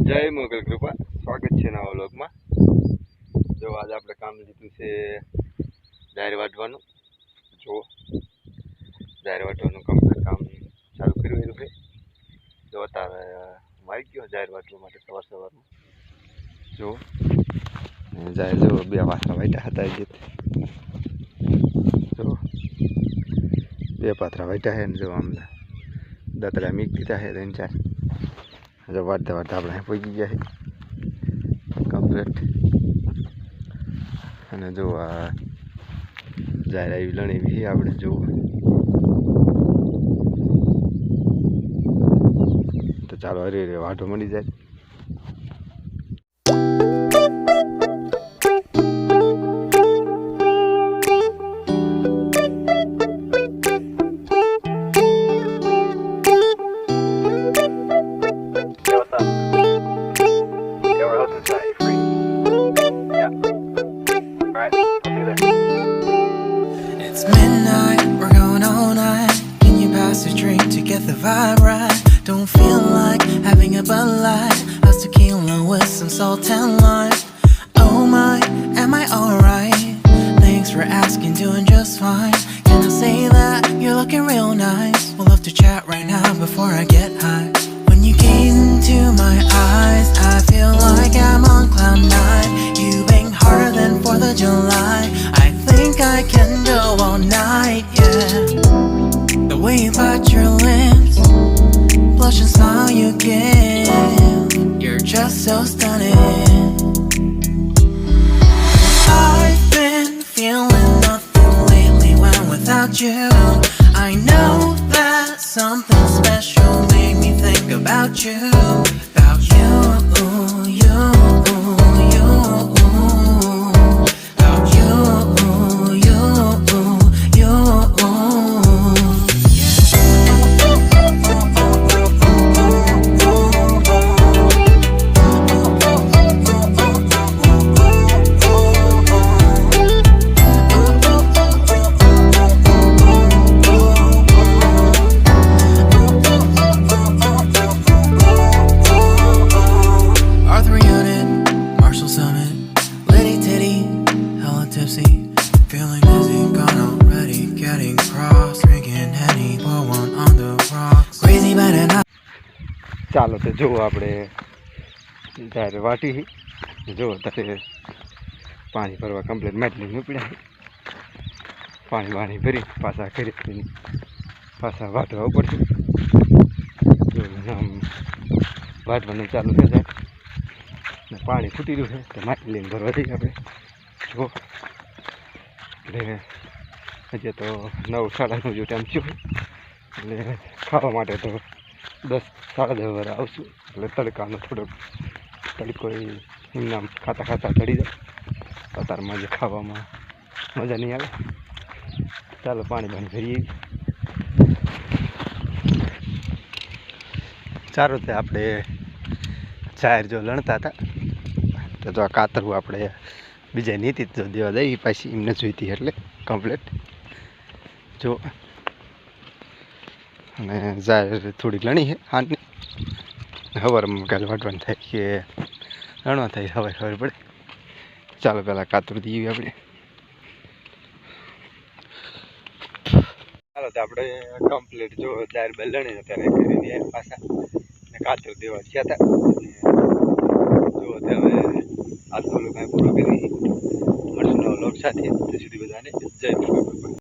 જય મોગલ કૃપા, સ્વાગત છે નવા વ્લોગમાં। જો આજે આપણે કામ લીધું છે જાહેર વાટવાનું। જો જાહેર વાટવાનું કામ ચાલુ કર્યું છે। જો અત્યારે મારી ગયો જાહેર વાટવા માટે સવારમાં। જો જાહેર જો બે પાથરા વાટ્યા હતા જો બે પાથરા વાટ્યા છે ને જો આમ દાતરા મીક દીધા છે 3-4। જો વાટતા વાટતા આપણે પહોંચી ગયા છે કમ્પ્લીટ। અને જો આ જાહેર આવી લણી બી આપણે જો તો ચાલો હરે હરે વાટો મળી જાય। It's midnight, we're going all night. Can you pass a drink to get the vibe right? Don't feel like having a Bud Light. How's tequila with some salt and lime? Oh my, am I alright? Thanks for asking, doing just fine. Can I say that you're looking real nice? We'll have to chat right now before I get high. When you gaze into my eyes, I feel like I'm on cloud 9. You bang harder than 4th of July. I think I can go all night, yeah. The way you bite your lips, blush and smile you give, you're just so stunning. I've been feeling nothing lately when without you. I know that something special made me think about you, about you, you, you, about you, you, you, Arthur Unit, Marshall Summit, Liddy Titty, hella tipsy, feeling dizzy, gone already, getting cross, drinking Henny, pour one on the rocks, crazy bad and hot. ચાલો તો જો આપણે જાહેર વાટી જો અત્યારે પાણી ભરવા કમ્પ્લીટ માટલી મૂકડ્યા પાણી વાણી ભરી પાછા કરી પાછા વાટવા પડશે। જો આમ વાટવાનું ચાલુ થઈ જાય ને પાણી ફૂટી રહ્યું છે તો માટલી લઈને ભરવા જઈએ આપણે। જો એટલે હજી તો 9-9:30 જો ટાઈમ થયો એટલે ખાવા માટે તો 10-10:30 વાર આવશું એટલે તડકાનો થોડોક તડકો એમના ખાતા ખાતા ચડી જાય અત્યારમાં જે ખાવામાં મજા નહીં આવે। ચાલો પાણી ભરીએ। ચાલો તે આપણે જાહેર જો લણતા હતા તો આ કાતરવું આપણે બીજા નીતિ જો દેવા દઈ પાછી એમને જોઈતી એટલે કમ્પ્લીટ જો અને જાહેર થોડીક લણી છે હાથની સવારમાં કાલે વાટવાનું થાય કે લણવા થાય હવે ખબર પડે। ચાલો પહેલાં કાતર દઈએ આપણે। ચાલો તો આપણે કમ્પ્લીટ જો જાહેર બે લણી અત્યારે કરી દઈએ પાછા ને કાતર દેવા ગયા હતા જો હવે આ તો કાંઈ પૂરો કરી મળશું નવો લોક સાથે ત્યાં સુધી બધાને જય મોગલ કૃપા।